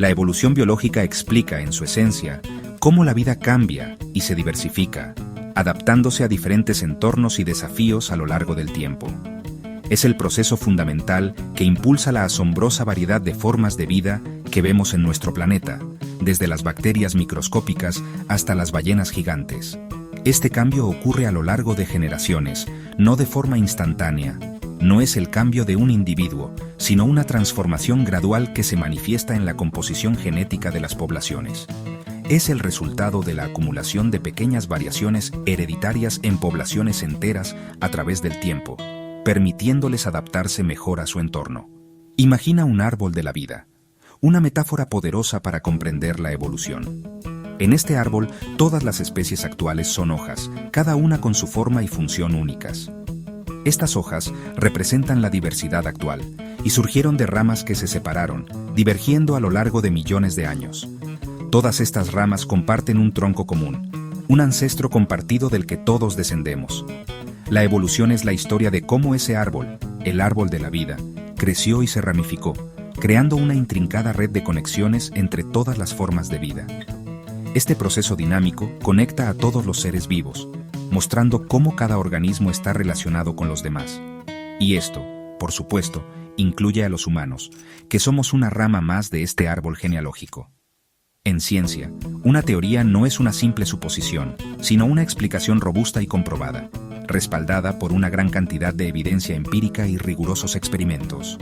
La evolución biológica explica, en su esencia, cómo la vida cambia y se diversifica, adaptándose a diferentes entornos y desafíos a lo largo del tiempo. Es el proceso fundamental que impulsa la asombrosa variedad de formas de vida que vemos en nuestro planeta, desde las bacterias microscópicas hasta las ballenas gigantes. Este cambio ocurre a lo largo de generaciones, no de forma instantánea. No es el cambio de un individuo, sino una transformación gradual que se manifiesta en la composición genética de las poblaciones. Es el resultado de la acumulación de pequeñas variaciones hereditarias en poblaciones enteras a través del tiempo, permitiéndoles adaptarse mejor a su entorno. Imagina un árbol de la vida, una metáfora poderosa para comprender la evolución. En este árbol, todas las especies actuales son hojas, cada una con su forma y función únicas. Estas hojas representan la diversidad actual y surgieron de ramas que se separaron, divergiendo a lo largo de millones de años. Todas estas ramas comparten un tronco común, un ancestro compartido del que todos descendemos. La evolución es la historia de cómo ese árbol, el árbol de la vida, creció y se ramificó, creando una intrincada red de conexiones entre todas las formas de vida. Este proceso dinámico conecta a todos los seres vivos, mostrando cómo cada organismo está relacionado con los demás. Y esto, por supuesto, incluye a los humanos, que somos una rama más de este árbol genealógico. En ciencia, una teoría no es una simple suposición, sino una explicación robusta y comprobada, respaldada por una gran cantidad de evidencia empírica y rigurosos experimentos.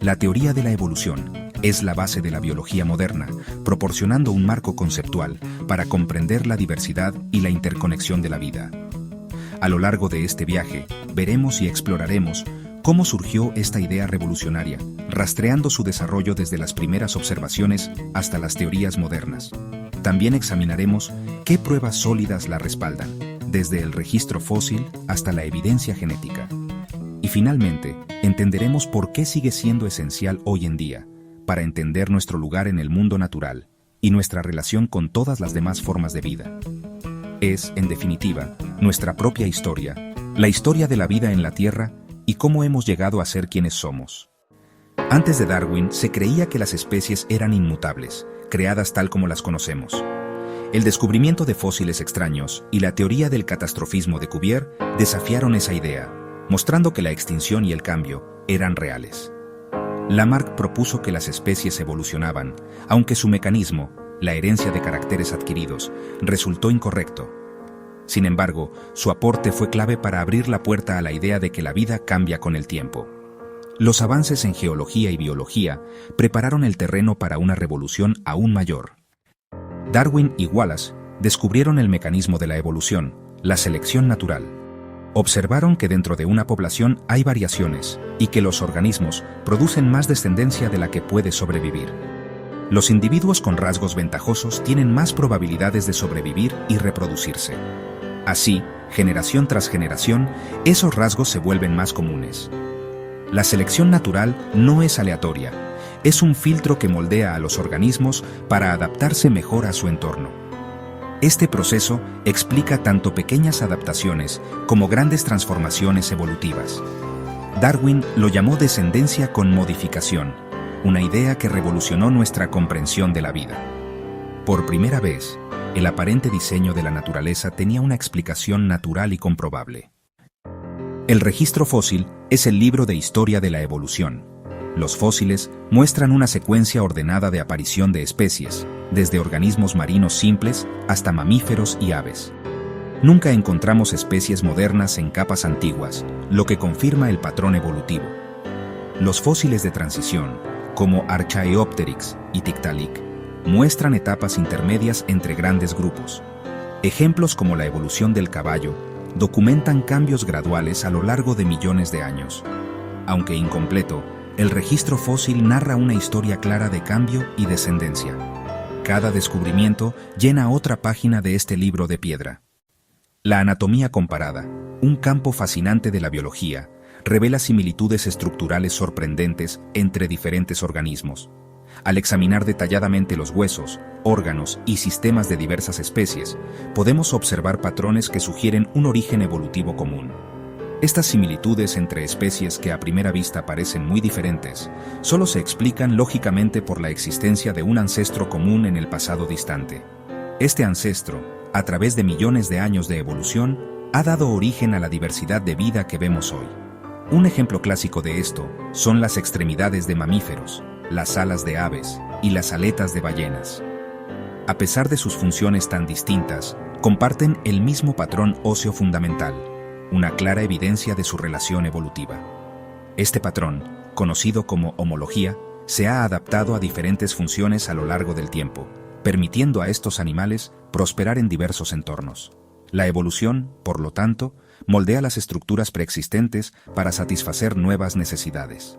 La teoría de la evolución es la base de la biología moderna, proporcionando un marco conceptual para comprender la diversidad y la interconexión de la vida. A lo largo de este viaje, veremos y exploraremos cómo surgió esta idea revolucionaria, rastreando su desarrollo desde las primeras observaciones hasta las teorías modernas. También examinaremos qué pruebas sólidas la respaldan, desde el registro fósil hasta la evidencia genética. Y finalmente, entenderemos por qué sigue siendo esencial hoy en día, para entender nuestro lugar en el mundo natural y nuestra relación con todas las demás formas de vida. Es, en definitiva, nuestra propia historia, la historia de la vida en la Tierra y cómo hemos llegado a ser quienes somos. Antes de Darwin, se creía que las especies eran inmutables, creadas tal como las conocemos. El descubrimiento de fósiles extraños y la teoría del catastrofismo de Cuvier desafiaron esa idea, mostrando que la extinción y el cambio eran reales. Lamarck propuso que las especies evolucionaban, aunque su mecanismo, la herencia de caracteres adquiridos, resultó incorrecto. Sin embargo, su aporte fue clave para abrir la puerta a la idea de que la vida cambia con el tiempo. Los avances en geología y biología prepararon el terreno para una revolución aún mayor. Darwin y Wallace descubrieron el mecanismo de la evolución, la selección natural. Observaron que dentro de una población hay variaciones y que los organismos producen más descendencia de la que puede sobrevivir. Los individuos con rasgos ventajosos tienen más probabilidades de sobrevivir y reproducirse. Así, generación tras generación, esos rasgos se vuelven más comunes. La selección natural no es aleatoria, es un filtro que moldea a los organismos para adaptarse mejor a su entorno. Este proceso explica tanto pequeñas adaptaciones como grandes transformaciones evolutivas. Darwin lo llamó descendencia con modificación, una idea que revolucionó nuestra comprensión de la vida. Por primera vez, el aparente diseño de la naturaleza tenía una explicación natural y comprobable. El registro fósil es el libro de historia de la evolución. Los fósiles muestran una secuencia ordenada de aparición de especies, desde organismos marinos simples hasta mamíferos y aves. Nunca encontramos especies modernas en capas antiguas, lo que confirma el patrón evolutivo. Los fósiles de transición, como Archaeopteryx y Tiktaalik, muestran etapas intermedias entre grandes grupos. Ejemplos como la evolución del caballo documentan cambios graduales a lo largo de millones de años. Aunque incompleto, el registro fósil narra una historia clara de cambio y descendencia. Cada descubrimiento llena otra página de este libro de piedra. La anatomía comparada, un campo fascinante de la biología, revela similitudes estructurales sorprendentes entre diferentes organismos. Al examinar detalladamente los huesos, órganos y sistemas de diversas especies, podemos observar patrones que sugieren un origen evolutivo común. Estas similitudes entre especies que a primera vista parecen muy diferentes, solo se explican lógicamente por la existencia de un ancestro común en el pasado distante. Este ancestro, a través de millones de años de evolución, ha dado origen a la diversidad de vida que vemos hoy. Un ejemplo clásico de esto son las extremidades de mamíferos, las alas de aves y las aletas de ballenas. A pesar de sus funciones tan distintas, comparten el mismo patrón óseo fundamental, una clara evidencia de su relación evolutiva. Este patrón, conocido como homología, se ha adaptado a diferentes funciones a lo largo del tiempo, permitiendo a estos animales prosperar en diversos entornos. La evolución, por lo tanto, moldea las estructuras preexistentes para satisfacer nuevas necesidades.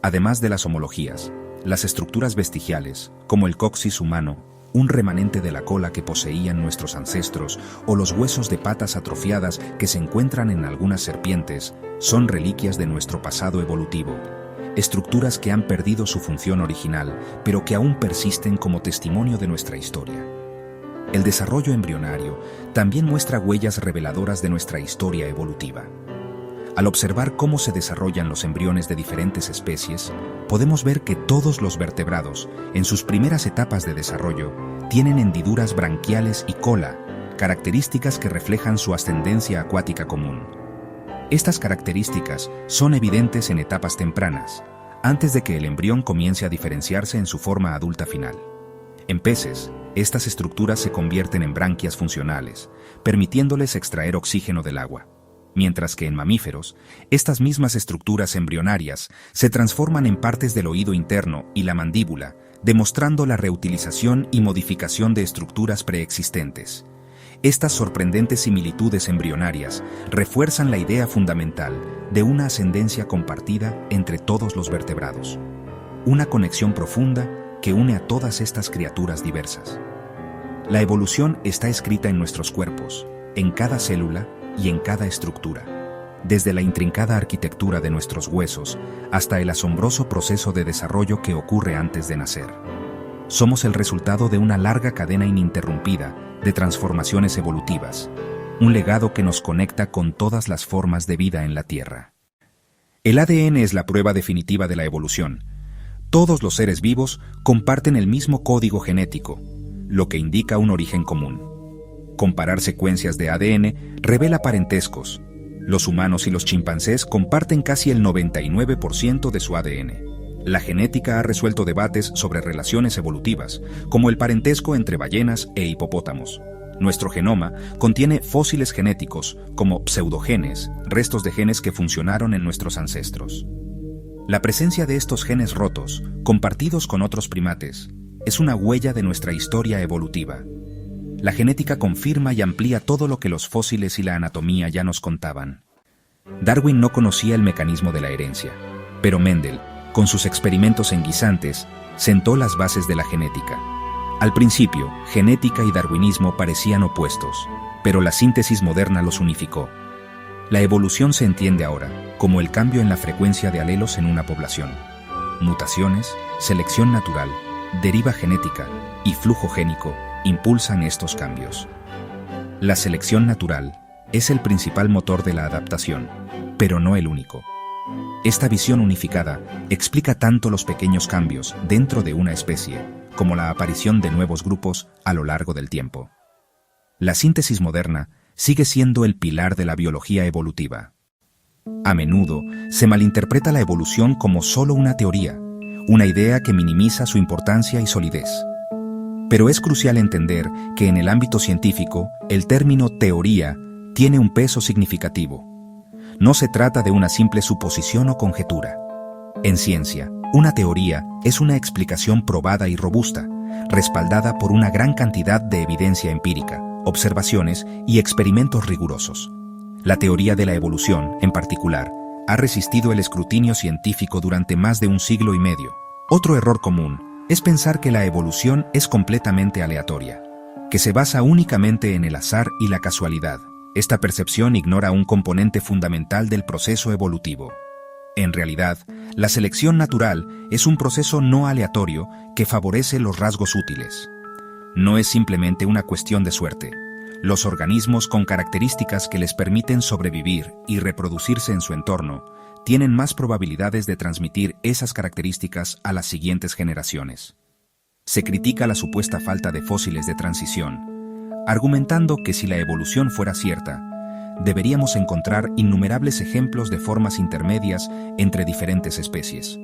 Además de las homologías, las estructuras vestigiales, como el coxis humano, un remanente de la cola que poseían nuestros ancestros, o los huesos de patas atrofiadas que se encuentran en algunas serpientes, son reliquias de nuestro pasado evolutivo. Estructuras que han perdido su función original, pero que aún persisten como testimonio de nuestra historia. El desarrollo embrionario también muestra huellas reveladoras de nuestra historia evolutiva. Al observar cómo se desarrollan los embriones de diferentes especies, podemos ver que todos los vertebrados, en sus primeras etapas de desarrollo, tienen hendiduras branquiales y cola, características que reflejan su ascendencia acuática común. Estas características son evidentes en etapas tempranas, antes de que el embrión comience a diferenciarse en su forma adulta final. En peces, estas estructuras se convierten en branquias funcionales, permitiéndoles extraer oxígeno del agua. Mientras que en mamíferos, estas mismas estructuras embrionarias se transforman en partes del oído interno y la mandíbula, demostrando la reutilización y modificación de estructuras preexistentes. Estas sorprendentes similitudes embrionarias refuerzan la idea fundamental de una ascendencia compartida entre todos los vertebrados. Una conexión profunda que une a todas estas criaturas diversas. La evolución está escrita en nuestros cuerpos, en cada célula y en cada estructura, desde la intrincada arquitectura de nuestros huesos hasta el asombroso proceso de desarrollo que ocurre antes de nacer. Somos el resultado de una larga cadena ininterrumpida de transformaciones evolutivas, un legado que nos conecta con todas las formas de vida en la Tierra. El ADN es la prueba definitiva de la evolución. Todos los seres vivos comparten el mismo código genético, lo que indica un origen común. Comparar secuencias de ADN revela parentescos. Los humanos y los chimpancés comparten casi el 99% de su ADN. La genética ha resuelto debates sobre relaciones evolutivas, como el parentesco entre ballenas e hipopótamos. Nuestro genoma contiene fósiles genéticos, como pseudogenes, restos de genes que funcionaron en nuestros ancestros. La presencia de estos genes rotos, compartidos con otros primates, es una huella de nuestra historia evolutiva. La genética confirma y amplía todo lo que los fósiles y la anatomía ya nos contaban. Darwin no conocía el mecanismo de la herencia, pero Mendel, con sus experimentos en guisantes, sentó las bases de la genética. Al principio, genética y darwinismo parecían opuestos, pero la síntesis moderna los unificó. La evolución se entiende ahora como el cambio en la frecuencia de alelos en una población. Mutaciones, selección natural, deriva genética y flujo génico impulsan estos cambios. La selección natural es el principal motor de la adaptación, pero no el único. Esta visión unificada explica tanto los pequeños cambios dentro de una especie como la aparición de nuevos grupos a lo largo del tiempo. La síntesis moderna sigue siendo el pilar de la biología evolutiva. A menudo se malinterpreta la evolución como solo una teoría, una idea que minimiza su importancia y solidez. Pero es crucial entender que en el ámbito científico, el término teoría tiene un peso significativo. No se trata de una simple suposición o conjetura. En ciencia, una teoría es una explicación probada y robusta, respaldada por una gran cantidad de evidencia empírica, observaciones y experimentos rigurosos. La teoría de la evolución, en particular, ha resistido el escrutinio científico durante más de un siglo y medio. Otro error común es pensar que la evolución es completamente aleatoria, que se basa únicamente en el azar y la casualidad. Esta percepción ignora un componente fundamental del proceso evolutivo. En realidad, la selección natural es un proceso no aleatorio que favorece los rasgos útiles. No es simplemente una cuestión de suerte. Los organismos con características que les permiten sobrevivir y reproducirse en su entorno tienen más probabilidades de transmitir esas características a las siguientes generaciones. Se critica la supuesta falta de fósiles de transición, argumentando que si la evolución fuera cierta, deberíamos encontrar innumerables ejemplos de formas intermedias entre diferentes especies.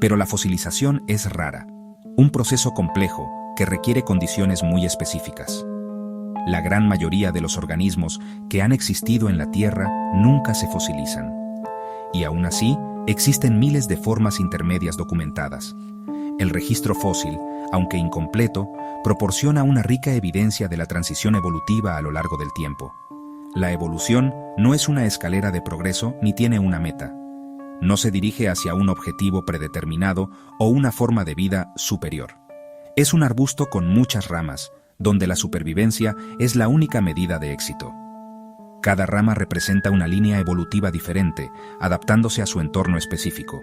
Pero la fosilización es rara, un proceso complejo que requiere condiciones muy específicas. La gran mayoría de los organismos que han existido en la Tierra nunca se fosilizan. Y aún así, existen miles de formas intermedias documentadas. El registro fósil, aunque incompleto, proporciona una rica evidencia de la transición evolutiva a lo largo del tiempo. La evolución no es una escalera de progreso ni tiene una meta. No se dirige hacia un objetivo predeterminado o una forma de vida superior. Es un arbusto con muchas ramas, donde la supervivencia es la única medida de éxito. Cada rama representa una línea evolutiva diferente, adaptándose a su entorno específico.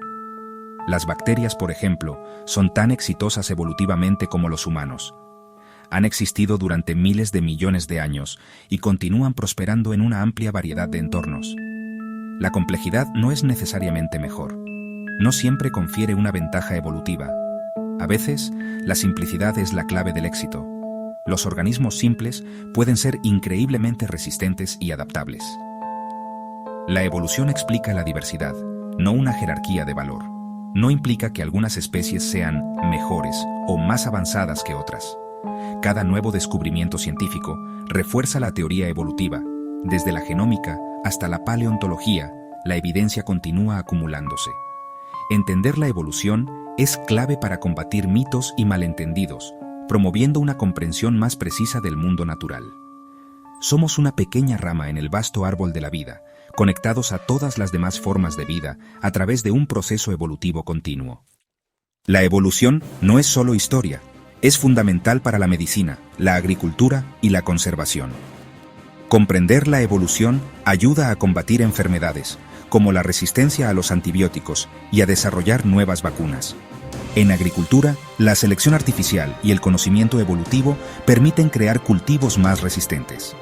Las bacterias, por ejemplo, son tan exitosas evolutivamente como los humanos. Han existido durante miles de millones de años y continúan prosperando en una amplia variedad de entornos. La complejidad no es necesariamente mejor. No siempre confiere una ventaja evolutiva. A veces, la simplicidad es la clave del éxito. Los organismos simples pueden ser increíblemente resistentes y adaptables. La evolución explica la diversidad, no una jerarquía de valor. No implica que algunas especies sean mejores o más avanzadas que otras. Cada nuevo descubrimiento científico refuerza la teoría evolutiva. Desde la genómica hasta la paleontología, la evidencia continúa acumulándose. Entender la evolución es clave para combatir mitos y malentendidos, promoviendo una comprensión más precisa del mundo natural. Somos una pequeña rama en el vasto árbol de la vida, conectados a todas las demás formas de vida a través de un proceso evolutivo continuo. La evolución no es solo historia, es fundamental para la medicina, la agricultura y la conservación. Comprender la evolución ayuda a combatir enfermedades, como la resistencia a los antibióticos, y a desarrollar nuevas vacunas. En agricultura, la selección artificial y el conocimiento evolutivo permiten crear cultivos más resistentes.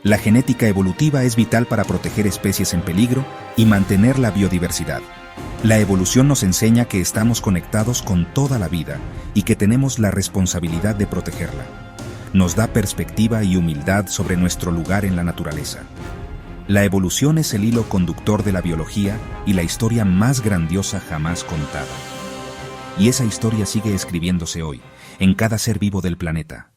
La genética evolutiva es vital para proteger especies en peligro y mantener la biodiversidad. La evolución nos enseña que estamos conectados con toda la vida y que tenemos la responsabilidad de protegerla. Nos da perspectiva y humildad sobre nuestro lugar en la naturaleza. La evolución es el hilo conductor de la biología y la historia más grandiosa jamás contada. Y esa historia sigue escribiéndose hoy, en cada ser vivo del planeta.